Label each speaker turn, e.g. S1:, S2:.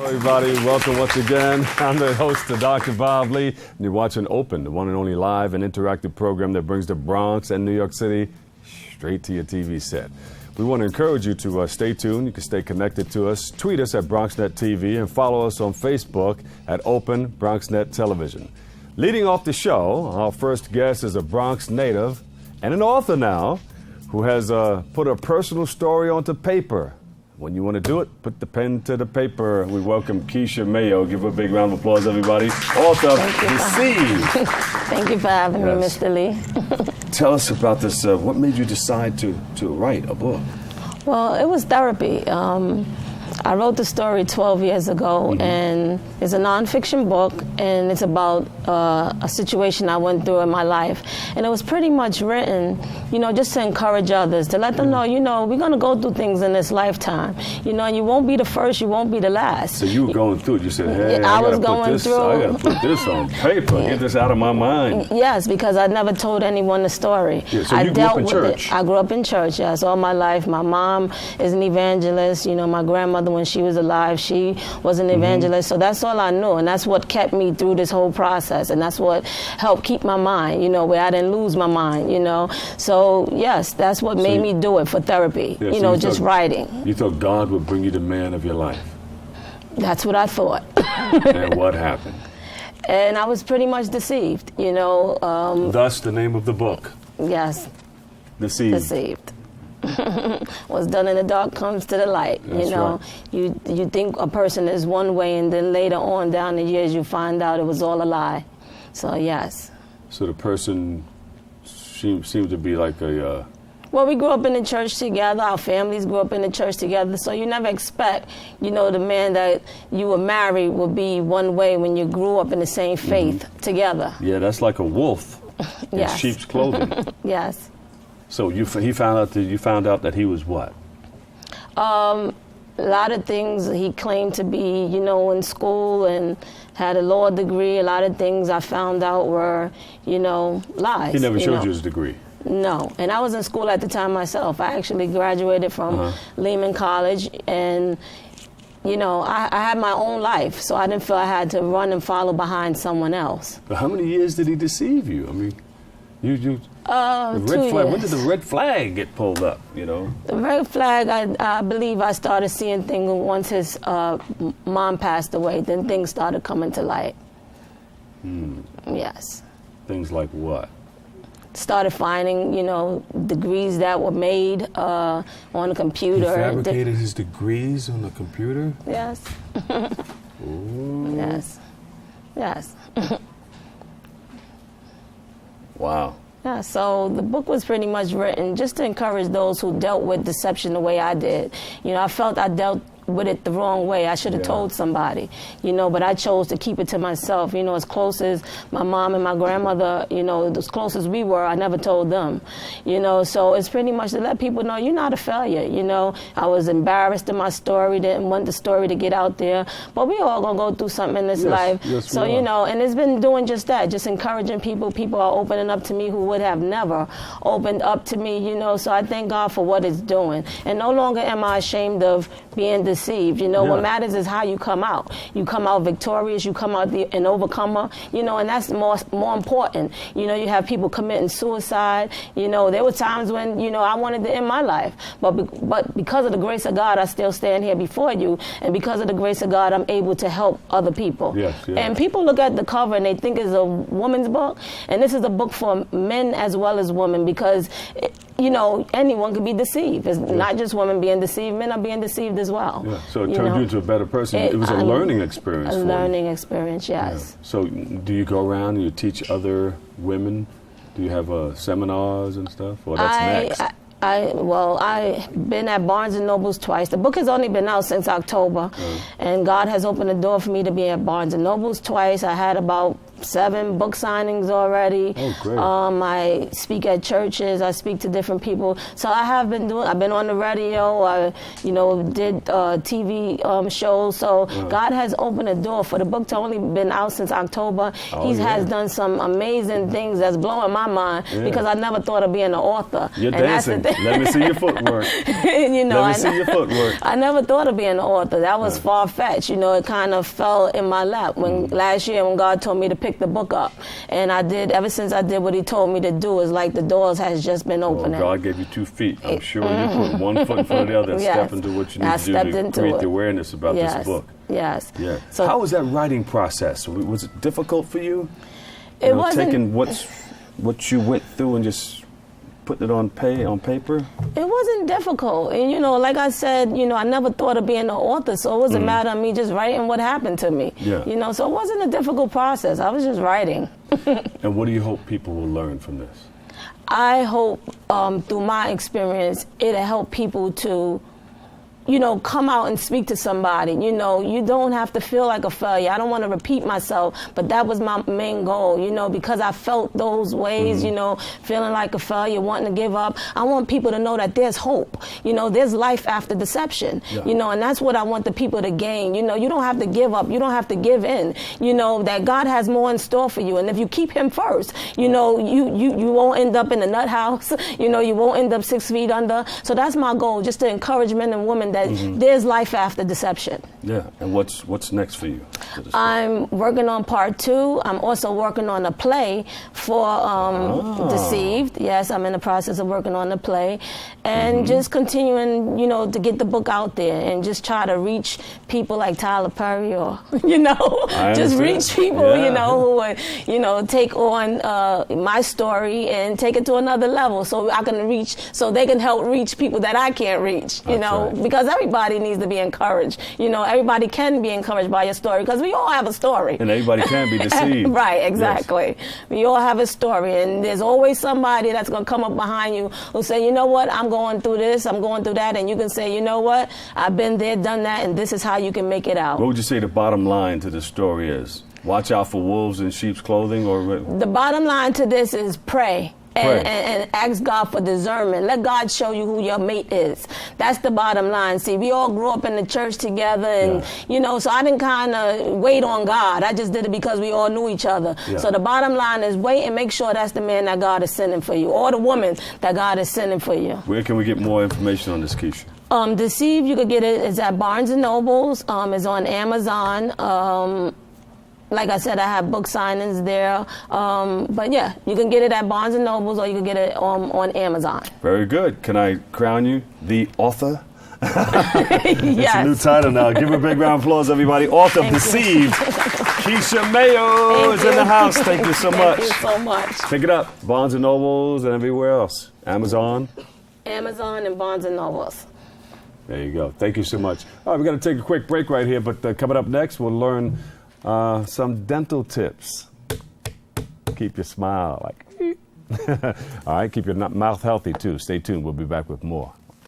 S1: Hello, everybody. Welcome once again. I'm the host, Dr. Bob Lee, and you're watching Open, the one and only live and interactive program that brings the Bronx and New York City straight to your TV set. We want to encourage you to stay tuned. You can stay connected to us. Tweet us at BronxNet TV and follow us on Facebook at Open BronxNet Television. Leading off the show, our first guest is a Bronx native and an author now who has put a personal story onto paper. When you want to do it, put the pen to the paper. We welcome Keisha Mayo. Give her a big round of applause, everybody. Author, Deceived.
S2: Thank you for having me, Mr. Lee.
S1: Tell us about this. What made you decide to write a book?
S2: Well, it was therapy. I wrote the story 12 years ago, and it's a nonfiction book, and it's about a situation I went through in my life. And it was pretty much written, just to encourage others, to let them know, we're going to go through things in this lifetime. And you won't be the first, you won't be the last.
S1: So you were going through it. You said, hey, I got to put this on paper, get this out of my mind.
S2: Yes, because I never told anyone the story.
S1: Yeah, so you grew up in church?
S2: I grew up in church, yes, all my life. My mom is an evangelist. My grandmother, when she was alive, she was an evangelist. So that's all I knew, and that's what kept me through this whole process, and that's what helped keep my mind, where I didn't lose my mind, So yes, that's what made me do it for therapy, just writing.
S1: You thought God would bring you the man of your life? That's
S2: what I thought.
S1: And what happened?
S2: And I was pretty much deceived,
S1: Thus the name of the book.
S2: Yes.
S1: Deceived.
S2: Deceived. What's done in the dark comes to the light.
S1: That's right.
S2: You think a person is one way, and then later on down the years you find out it was all a lie. So yes. So
S1: the person seemed to be like a
S2: well, we grew up in the church together. Our families grew up in the church together. So you never expect, the man that you were married would be one way when you grew up in the same faith together.
S1: Yeah, that's like a wolf in sheep's clothing.
S2: Yes.
S1: So you found out that he was what?
S2: A lot of things he claimed to be, in school and had a law degree. A lot of things I found out were, lies.
S1: He never showed you his degree?
S2: No. And I was in school at the time myself. I actually graduated from Lehman College, and, I had my own life, so I didn't feel I had to run and follow behind someone else.
S1: But how many years did he deceive you? I mean, the
S2: 2 years.
S1: When did the red flag get pulled up,
S2: The red flag, I believe I started seeing things once his mom passed away. Then things started coming to light. Yes.
S1: Things like what?
S2: Started finding, degrees that were made on the computer.
S1: He fabricated his degrees on the computer?
S2: Yes.
S1: Ooh.
S2: Yes. Yes.
S1: Wow.
S2: Yeah, so the book was pretty much written just to encourage those who dealt with deception the way I did. I felt I dealt with it the wrong way. I should have told somebody, but I chose to keep it to myself. As close as my mom and my grandmother, as close as we were, I never told them, so it's pretty much to let people know you're not a failure. I was embarrassed in my story, didn't want the story to get out there, but we all gonna go through something in this life.
S1: Yes,
S2: so, and it's been doing just that, just encouraging people. People are opening up to me who would have never opened up to me, so I thank God for what it's doing. And no longer am I ashamed of being deceived. What matters is how you come out. You come out victorious, you come out an overcomer, and that's more important. You have people committing suicide. There were times when, I wanted to end my life. But because of the grace of God, I still stand here before you. And because of the grace of God, I'm able to help other people.
S1: Yes.
S2: And people look at the cover and they think it's a woman's book. And this is a book for men as well as women, because anyone could be deceived. It's not just women being deceived, men are being deceived as well.
S1: Yeah. So it turned you into a better person. It was a learning experience.
S2: A learning experience, yes.
S1: Yeah. So do you go around and you teach other women? Do you have seminars and stuff? Or that's next?
S2: I've been at Barnes & Noble's twice. The book has only been out since October, and God has opened the door for me to be at Barnes & Noble's twice. I had about 7 book signings already.
S1: Oh, great.
S2: I speak at churches. I speak to different people. So I've been on the radio. I, did TV shows. So God has opened a door for the book to only been out since October. He has done some amazing things that's blowing my mind because I never thought of being an author.
S1: You're dancing. Let me see your footwork. Let me see your footwork.
S2: I never thought of being an author. That was far-fetched. It kind of fell in my lap when last year when God told me to pick the book up. And I did, ever since I did what he told me to do, it's like the doors has just been opening.
S1: Well, God gave you 2 feet. I'm sure you put one foot in front of the other and step into what you need to do to create the awareness about this book.
S2: Yes.
S1: Yeah.
S2: So
S1: how was that writing process? Was it difficult for you?
S2: It wasn't.
S1: Taking what you went through and just putting it on paper?
S2: It wasn't difficult. And, like I said, I never thought of being an author, so it was a matter of me just writing what happened to me. Yeah. So it wasn't a difficult process. I was just writing.
S1: And what do you hope people will learn from this?
S2: I hope through my experience, it'll help people to come out and speak to somebody. You don't have to feel like a failure. I don't want to repeat myself, but that was my main goal, because I felt those ways, feeling like a failure, wanting to give up. I want people to know that there's hope. There's life after deception, and that's what I want the people to gain. You don't have to give up. You don't have to give in. That God has more in store for you. And if you keep him first, you won't end up in the nut house. You won't end up 6 feet under. So that's my goal, just to encourage men and women that there's life after deception.
S1: Yeah, and what's next for you?
S2: I'm working on part 2. I'm also working on a play for Deceived. Yes, I'm in the process of working on the play. And just continuing, to get the book out there and just try to reach people like Tyler Perry or, just reach people, who would, take on my story and take it to another level so they can help reach people that I can't reach, because everybody needs to be encouraged. Everybody can be encouraged by your story because we all have a story.
S1: And everybody can be deceived.
S2: Right, exactly. Yes. We all have a story, and there's always somebody that's going to come up behind you who say, you know what, I'm going through this, I'm going through that, and you can say, you know what, I've been there, done that, and this is how you can make it out.
S1: What would you say the bottom line to the story is? Watch out for wolves in sheep's clothing? Or
S2: the bottom line to this is pray. And ask God for discernment. Let God show you who your mate is. That's the bottom line. See, we all grew up in the church together, and so I didn't kind of wait on God. I just did it because we all knew each other. Yeah. So the bottom line is wait and make sure that's the man that God is sending for you, or the woman that God is sending for you.
S1: Where can we get more information on this, Keisha?
S2: Deceived, you could get it. It's at Barnes & Nobles. It's on Amazon. Like I said, I have book signings there. But yeah, you can get it at Barnes & Nobles or you can get it on Amazon.
S1: Very good. Can I crown you the author?
S2: It's
S1: a new title now. Give her a big round of applause, everybody. Author of Deceived. Keisha Mayo is in the house. Thank you so much.
S2: Thank you so much.
S1: Pick it up. Barnes & Nobles and everywhere else. Amazon
S2: and Barnes & Nobles.
S1: There you go. Thank you so much. All right, we're going to take a quick break right here, but coming up next, we'll learn some dental tips. Keep your smile all right, keep your mouth healthy too. Stay tuned. We'll be back with more.